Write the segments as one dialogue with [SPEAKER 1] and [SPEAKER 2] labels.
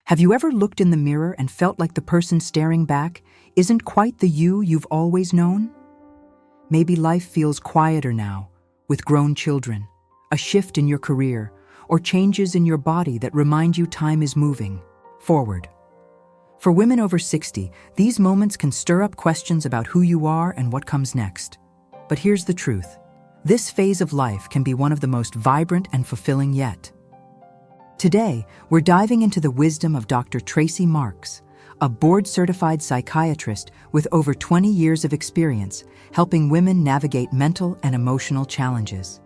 [SPEAKER 1] Have you ever looked in the mirror and felt like the person staring back isn't quite the you you've always known? Maybe life feels quieter now, with grown children, a shift in your career, or changes in your body that remind you time is moving forward. For women over 60, these moments can stir up questions about who you are and what comes next. But here's the truth. This phase of life can be one of the most vibrant and fulfilling yet. Today, we're diving into the wisdom of Dr. Tracey Marks, a board-certified psychiatrist with over 20 years of experience helping women navigate mental and emotional challenges.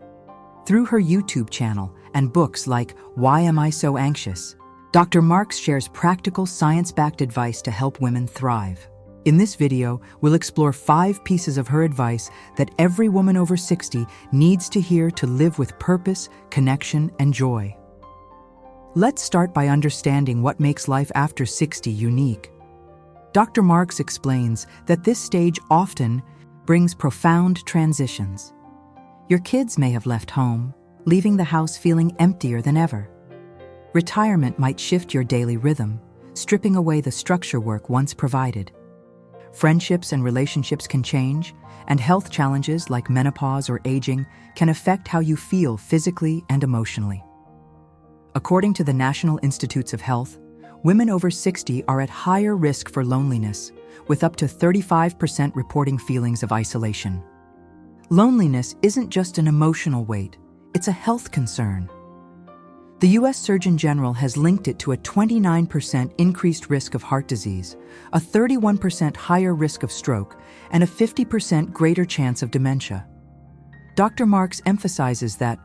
[SPEAKER 1] Through her YouTube channel and books like Why Am I So Anxious?, Dr. Marks shares practical, science-backed advice to help women thrive. In this video, we'll explore 5 pieces of her advice that every woman over 60 needs to hear to live with purpose, connection, and joy. Let's start by understanding what makes life after 60 unique. Dr. Marks explains that this stage often brings profound transitions. Your kids may have left home, leaving the house feeling emptier than ever. Retirement might shift your daily rhythm, stripping away the structure work once provided. Friendships and relationships can change, and health challenges like menopause or aging can affect how you feel physically and emotionally. According to the National Institutes of Health, women over 60 are at higher risk for loneliness, with up to 35% reporting feelings of isolation. Loneliness isn't just an emotional weight, it's a health concern. The U.S. Surgeon General has linked it to a 29% increased risk of heart disease, a 31% higher risk of stroke, and a 50% greater chance of dementia. Dr. Marks emphasizes that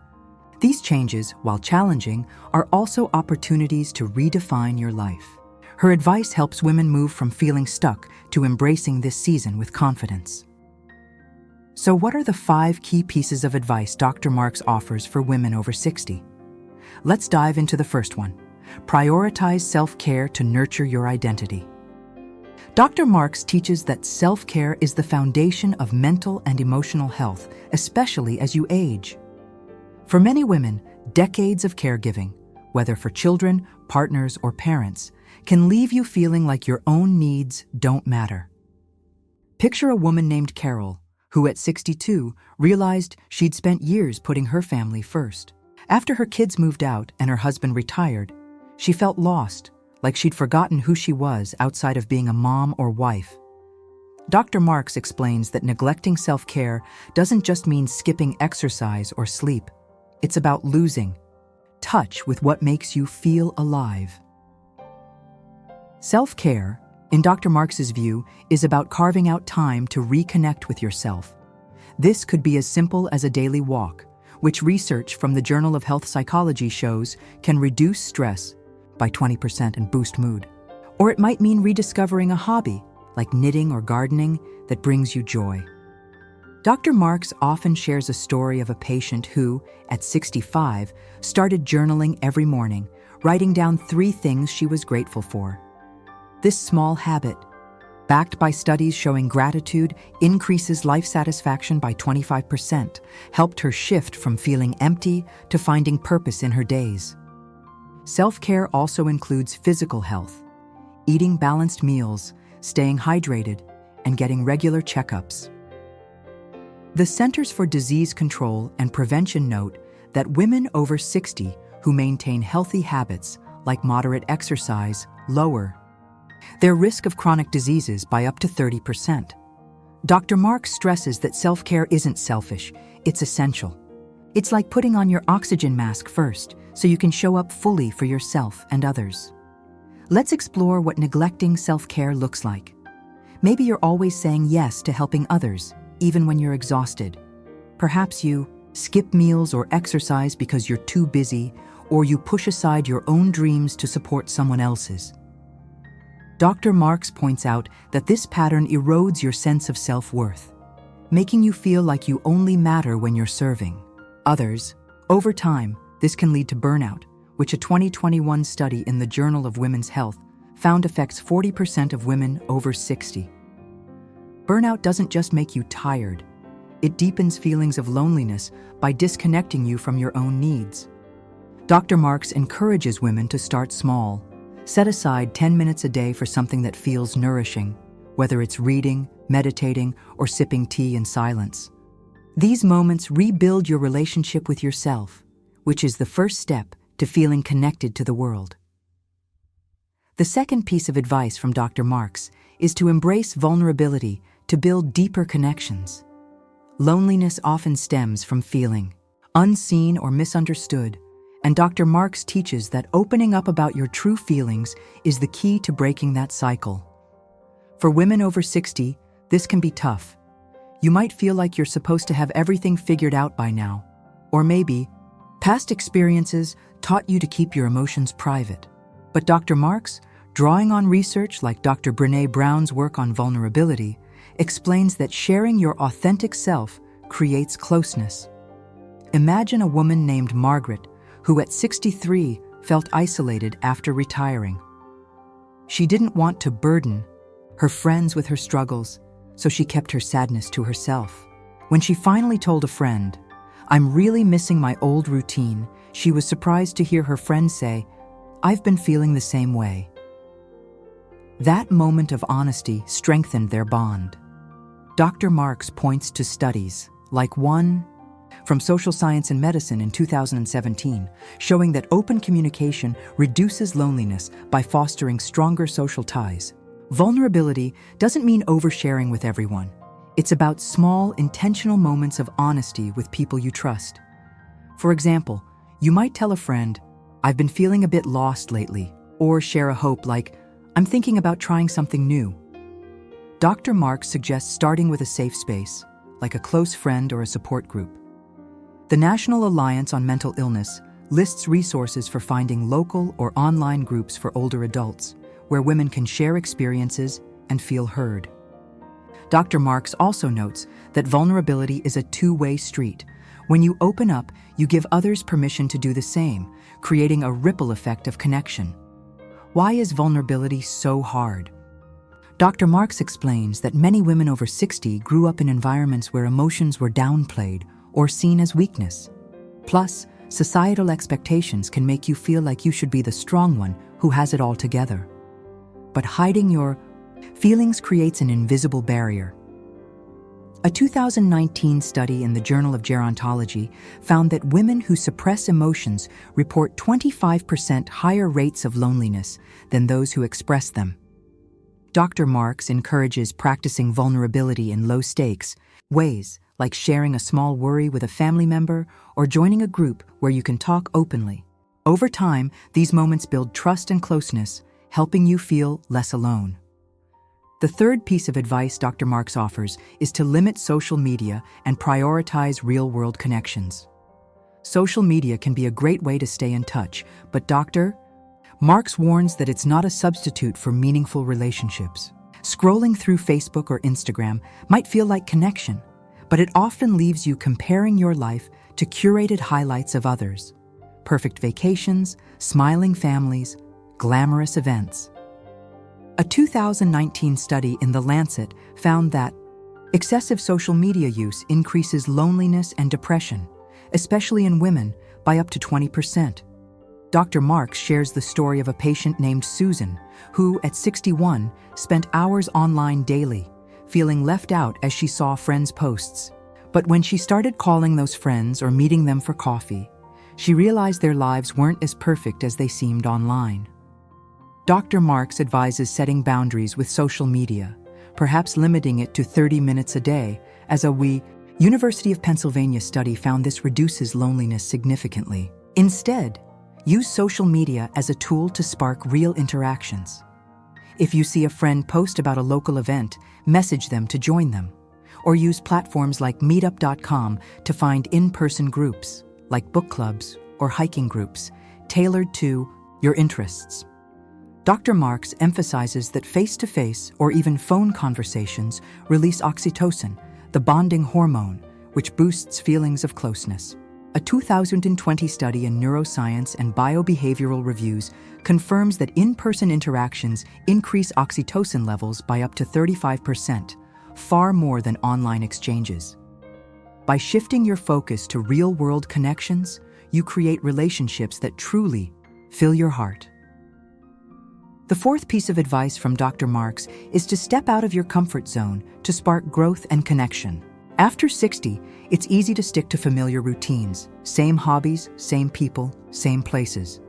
[SPEAKER 1] these changes, while challenging, are also opportunities to redefine your life. Her advice helps women move from feeling stuck to embracing this season with confidence. So what are the 5 key pieces of advice Dr. Marks offers for women over 60? Let's dive into the first one. Prioritize self-care to nurture your identity. Dr. Marks teaches that self-care is the foundation of mental and emotional health, especially as you age. For many women, decades of caregiving, whether for children, partners, or parents, can leave you feeling like your own needs don't matter. Picture a woman named Carol, who at 62 realized she'd spent years putting her family first. After her kids moved out and her husband retired, she felt lost, like she'd forgotten who she was outside of being a mom or wife. Dr. Marks explains that neglecting self-care doesn't just mean skipping exercise or sleep. It's about losing touch with what makes you feel alive. Self-care, in Dr. Marks's view, is about carving out time to reconnect with yourself. This could be as simple as a daily walk, which research from the Journal of Health Psychology shows can reduce stress by 20% and boost mood. Or it might mean rediscovering a hobby, like knitting or gardening, that brings you joy. Dr. Marks often shares a story of a patient who, at 65, started journaling every morning, writing down 3 things she was grateful for. This small habit, backed by studies showing gratitude increases life satisfaction by 25%, helped her shift from feeling empty to finding purpose in her days. Self-care also includes physical health, eating balanced meals, staying hydrated, and getting regular checkups. The Centers for Disease Control and Prevention note that women over 60 who maintain healthy habits, like moderate exercise, lower their risk of chronic diseases by up to 30%. Dr. Marks stresses that self-care isn't selfish, it's essential. It's like putting on your oxygen mask first, so you can show up fully for yourself and others. Let's explore what neglecting self-care looks like. Maybe you're always saying yes to helping others, even when you're exhausted. Perhaps you skip meals or exercise because you're too busy, or you push aside your own dreams to support someone else's. Dr. Marks points out that this pattern erodes your sense of self-worth, making you feel like you only matter when you're serving others. Over time, this can lead to burnout, which a 2021 study in the Journal of Women's Health found affects 40% of women over 60. Burnout doesn't just make you tired, it deepens feelings of loneliness by disconnecting you from your own needs. Dr. Marks encourages women to start small, Set aside 10 minutes a day for something that feels nourishing, whether it's reading, meditating, or sipping tea in silence. These moments rebuild your relationship with yourself, which is the first step to feeling connected to the world. The second piece of advice from Dr. Marks is to embrace vulnerability to build deeper connections. Loneliness often stems from feeling unseen or misunderstood, and Dr. Marks teaches that opening up about your true feelings is the key to breaking that cycle. For women over 60, this can be tough. You might feel like you're supposed to have everything figured out by now, or maybe past experiences taught you to keep your emotions private. But Dr. Marks, drawing on research like Dr. Brené Brown's work on vulnerability, explains that sharing your authentic self creates closeness. Imagine a woman named Margaret who at 63 felt isolated after retiring. She didn't want to burden her friends with her struggles, so she kept her sadness to herself. When she finally told a friend, "I'm really missing my old routine," she was surprised to hear her friend say, "I've been feeling the same way." That moment of honesty strengthened their bond. Dr. Marks points to studies, like one from Social Science and Medicine in 2017, showing that open communication reduces loneliness by fostering stronger social ties. Vulnerability doesn't mean oversharing with everyone. It's about small, intentional moments of honesty with people you trust. For example, you might tell a friend, "I've been feeling a bit lost lately," or share a hope like, "I'm thinking about trying something new." Dr. Marks suggests starting with a safe space, like a close friend or a support group. The National Alliance on Mental Illness lists resources for finding local or online groups for older adults, where women can share experiences and feel heard. Dr. Marks also notes that vulnerability is a two-way street. When you open up, you give others permission to do the same, creating a ripple effect of connection. Why is vulnerability so hard? Dr. Marks explains that many women over 60 grew up in environments where emotions were downplayed or seen as weakness. Plus, societal expectations can make you feel like you should be the strong one who has it all together. But hiding your feelings creates an invisible barrier. A 2019 study in the Journal of Gerontology found that women who suppress emotions report 25% higher rates of loneliness than those who express them. Dr. Marks encourages practicing vulnerability in low-stakes ways, like sharing a small worry with a family member or joining a group where you can talk openly. Over time, these moments build trust and closeness, helping you feel less alone. The third piece of advice Dr. Marks offers is to limit social media and prioritize real-world connections. Social media can be a great way to stay in touch, but Dr. Marks warns that it's not a substitute for meaningful relationships. Scrolling through Facebook or Instagram might feel like connection, but it often leaves you comparing your life to curated highlights of others. Perfect vacations, smiling families, glamorous events. A 2019 study in The Lancet found that excessive social media use increases loneliness and depression, especially in women, by up to 20%. Dr. Marks shares the story of a patient named Susan, who, at 61, spent hours online daily, feeling left out as she saw friends' posts. But when she started calling those friends or meeting them for coffee, she realized their lives weren't as perfect as they seemed online. Dr. Marks advises setting boundaries with social media, perhaps limiting it to 30 minutes a day, as a University of Pennsylvania study found this reduces loneliness significantly. Instead, use social media as a tool to spark real interactions. If you see a friend post about a local event, message them to join them. Or use platforms like meetup.com to find in-person groups, like book clubs or hiking groups, tailored to your interests. Dr. Marks emphasizes that face-to-face or even phone conversations release oxytocin, the bonding hormone, which boosts feelings of closeness. A 2020 study in Neuroscience and Biobehavioral Reviews confirms that in-person interactions increase oxytocin levels by up to 35%, far more than online exchanges. By shifting your focus to real-world connections, you create relationships that truly fill your heart. The fourth piece of advice from Dr. Marks is to step out of your comfort zone to spark growth and connection. After 60, it's easy to stick to familiar routines, same hobbies, same people, same places.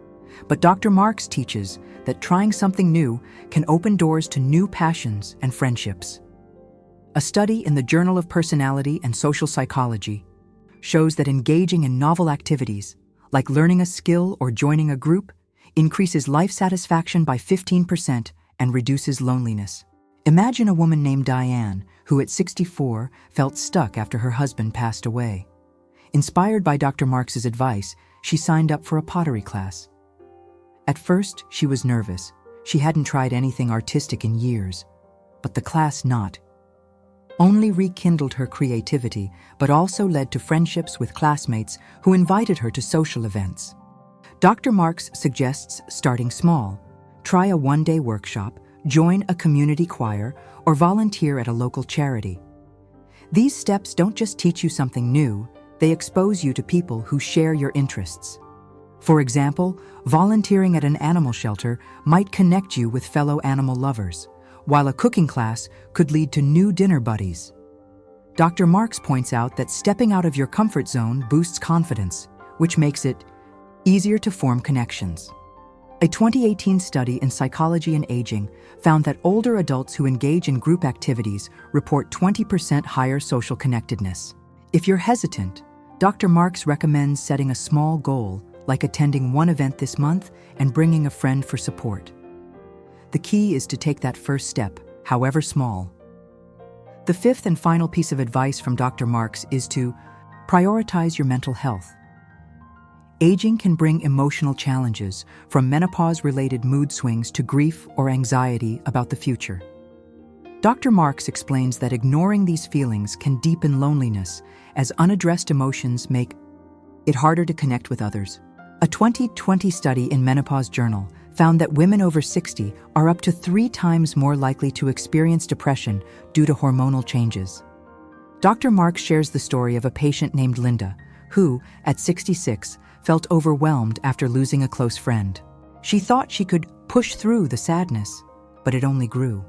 [SPEAKER 1] But Dr. Marks teaches that trying something new can open doors to new passions and friendships. A study in the Journal of Personality and Social Psychology shows that engaging in novel activities, like learning a skill or joining a group, increases life satisfaction by 15% and reduces loneliness. Imagine a woman named Diane, who at 64 felt stuck after her husband passed away. Inspired by Dr. Marks's advice, she signed up for a pottery class. At first, she was nervous. She hadn't tried anything artistic in years. But the class not only rekindled her creativity, but also led to friendships with classmates who invited her to social events. Dr. Marks suggests starting small. Try a one-day workshop, join a community choir, or volunteer at a local charity. These steps don't just teach you something new, they expose you to people who share your interests. For example, volunteering at an animal shelter might connect you with fellow animal lovers, while a cooking class could lead to new dinner buddies. Dr. Marks points out that stepping out of your comfort zone boosts confidence, which makes it easier to form connections. A 2018 study in Psychology and Aging found that older adults who engage in group activities report 20% higher social connectedness. If you're hesitant, Dr. Marks recommends setting a small goal, like attending one event this month and bringing a friend for support. The key is to take that first step, however small. The fifth and final piece of advice from Dr. Marks is to prioritize your mental health. Aging can bring emotional challenges, from menopause-related mood swings to grief or anxiety about the future. Dr. Marks explains that ignoring these feelings can deepen loneliness, as unaddressed emotions make it harder to connect with others. A 2020 study in Menopause Journal found that women over 60 are up to 3 times more likely to experience depression due to hormonal changes. Dr. Marks shares the story of a patient named Linda, who, at 66, felt overwhelmed after losing a close friend. She thought she could push through the sadness, but it only grew.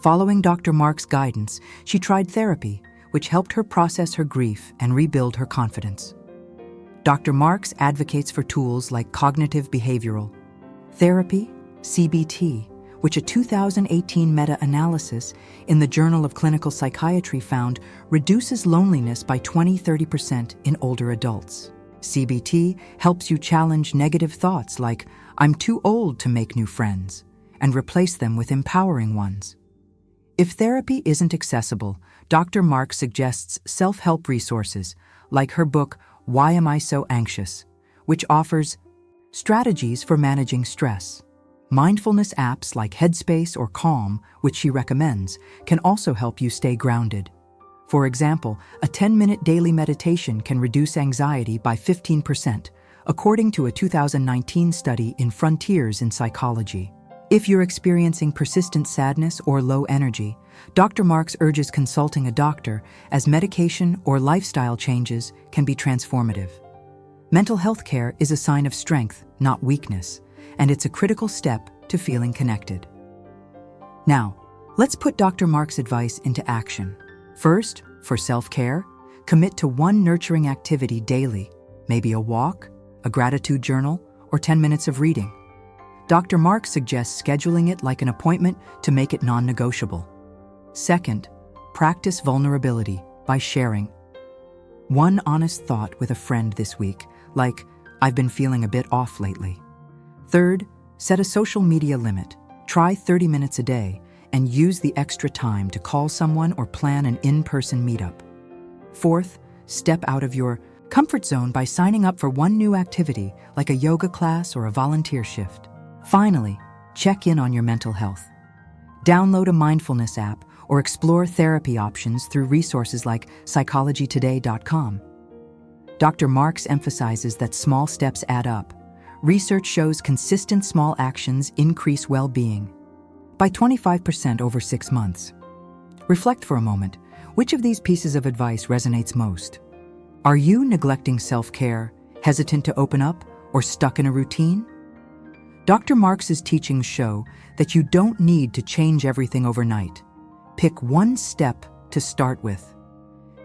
[SPEAKER 1] Following Dr. Marks' guidance, she tried therapy, which helped her process her grief and rebuild her confidence. Dr. Marks advocates for tools like cognitive behavioral therapy, CBT, which a 2018 meta-analysis in the Journal of Clinical Psychiatry found reduces loneliness by 20–30% in older adults. CBT helps you challenge negative thoughts like, "I'm too old to make new friends," and replace them with empowering ones. If therapy isn't accessible, Dr. Marks suggests self-help resources, like her book, Why Am I So Anxious?, which offers strategies for managing stress. Mindfulness apps like Headspace or Calm, which she recommends, can also help you stay grounded. For example, a 10-minute daily meditation can reduce anxiety by 15%, according to a 2019 study in Frontiers in Psychology. If you're experiencing persistent sadness or low energy, Dr. Marks urges consulting a doctor, as medication or lifestyle changes can be transformative. Mental health care is a sign of strength, not weakness, and it's a critical step to feeling connected. Now, let's put Dr. Marks' advice into action. First, for self-care, commit to one nurturing activity daily, maybe a walk, a gratitude journal, or 10 minutes of reading. Dr. Marks suggests scheduling it like an appointment to make it non-negotiable. Second, practice vulnerability by sharing one honest thought with a friend this week, like, "I've been feeling a bit off lately." Third, set a social media limit. Try 30 minutes a day and use the extra time to call someone or plan an in-person meetup. Fourth, step out of your comfort zone by signing up for one new activity, like a yoga class or a volunteer shift. Finally, check in on your mental health. Download a mindfulness app or explore therapy options through resources like psychologytoday.com. Dr. Marks emphasizes that small steps add up. Research shows consistent small actions increase well-being by 25% over 6 months. Reflect for a moment. Which of these pieces of advice resonates most? Are you neglecting self-care, hesitant to open up, or stuck in a routine? Dr. Marks's teachings show that you don't need to change everything overnight. Pick one step to start with.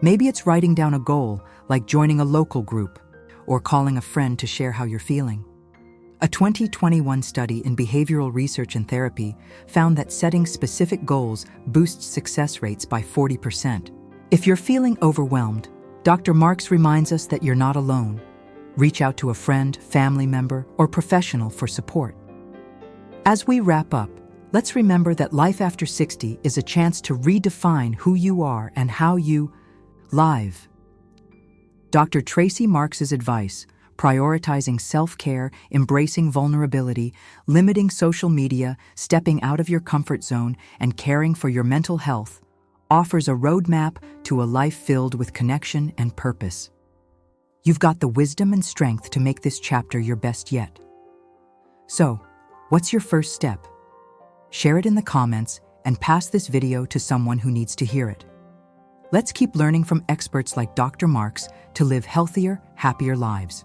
[SPEAKER 1] Maybe it's writing down a goal, like joining a local group, or calling a friend to share how you're feeling. A 2021 study in behavioral research and therapy found that setting specific goals boosts success rates by 40%. If you're feeling overwhelmed, Dr. Marks reminds us that you're not alone. Reach out to a friend, family member, or professional for support. As we wrap up, let's remember that life after 60 is a chance to redefine who you are and how you live. Dr. Tracey Marks' advice, prioritizing self-care, embracing vulnerability, limiting social media, stepping out of your comfort zone, and caring for your mental health, offers a roadmap to a life filled with connection and purpose. You've got the wisdom and strength to make this chapter your best yet. So, what's your first step? Share it in the comments and pass this video to someone who needs to hear it. Let's keep learning from experts like Dr. Marks to live healthier, happier lives.